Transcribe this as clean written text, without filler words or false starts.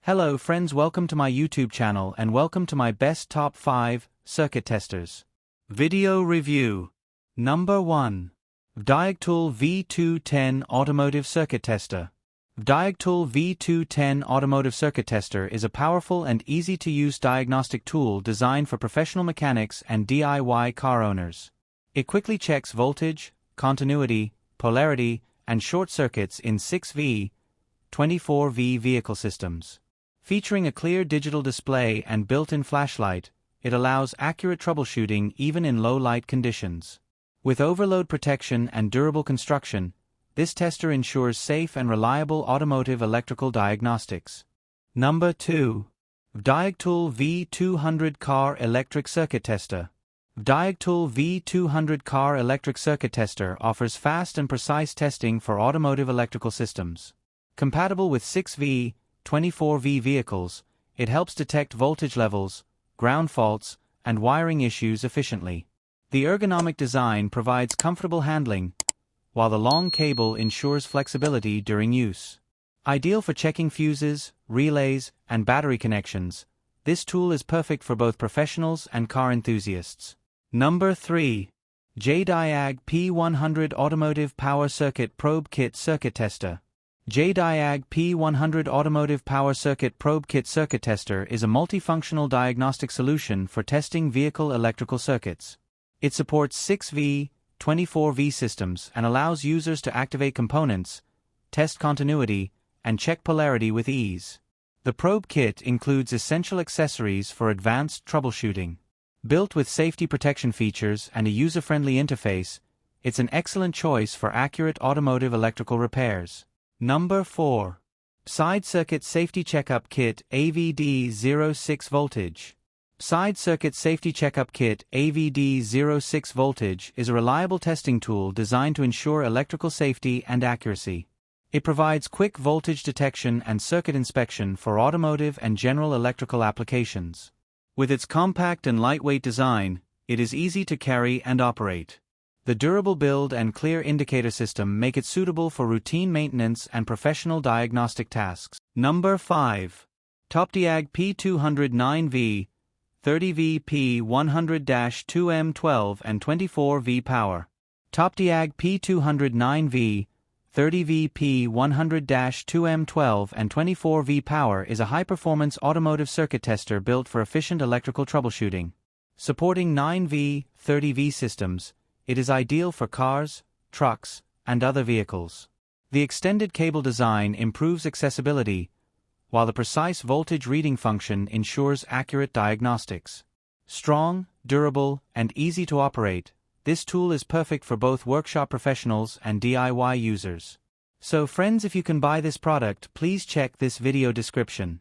Hello friends, welcome to my YouTube channel and welcome to my best top 5 circuit testers. Video review. Number 1. Diagtool V210 Automotive Circuit Tester. Diagtool V210 Automotive Circuit Tester is a powerful and easy-to-use diagnostic tool designed for professional mechanics and DIY car owners. It quickly checks voltage, continuity, polarity, and short circuits in 6V, 24V vehicle systems. Featuring a clear digital display and built-in flashlight, it allows accurate troubleshooting even in low-light conditions. With overload protection and durable construction, this tester ensures safe and reliable automotive electrical diagnostics. Number 2. Diagtool V200 Car Electric Circuit Tester. Diagtool V200 Car Electric Circuit Tester offers fast and precise testing for automotive electrical systems. Compatible with 6V, 24V vehicles, it helps detect voltage levels, ground faults, and wiring issues efficiently. The ergonomic design provides comfortable handling, while the long cable ensures flexibility during use. Ideal for checking fuses, relays, and battery connections, this tool is perfect for both professionals and car enthusiasts. Number 3. Diag P100 Automotive Power Circuit Probe Kit Circuit Tester. Diag P100 Automotive Power Circuit Probe Kit Circuit Tester is a multifunctional diagnostic solution for testing vehicle electrical circuits. It supports 6V, 24V systems and allows users to activate components, test continuity, and check polarity with ease. The probe kit includes essential accessories for advanced troubleshooting. Built with safety protection features and a user-friendly interface, it's an excellent choice for accurate automotive electrical repairs. Number 4. Side Circuit Safety Checkup Kit AVD 06 Voltage. Side Circuit Safety Checkup Kit AVD 06 Voltage is a reliable testing tool designed to ensure electrical safety and accuracy. It provides quick voltage detection and circuit inspection for automotive and general electrical applications. With its compact and lightweight design, it is easy to carry and operate. The durable build and clear indicator system make it suitable for routine maintenance and professional diagnostic tasks. Number 5. Diag P200 9V, 30V P100-2M12 and 24V Power. Diag P200 9V, 30V P100-2M12 and 24V Power is a high-performance automotive circuit tester built for efficient electrical troubleshooting. Supporting 9V, 30V systems, it is ideal for cars, trucks, and other vehicles. The extended cable design improves accessibility, while the precise voltage reading function ensures accurate diagnostics. Strong, durable, and easy to operate, this tool is perfect for both workshop professionals and DIY users. So friends, if you can buy this product, please check this video description.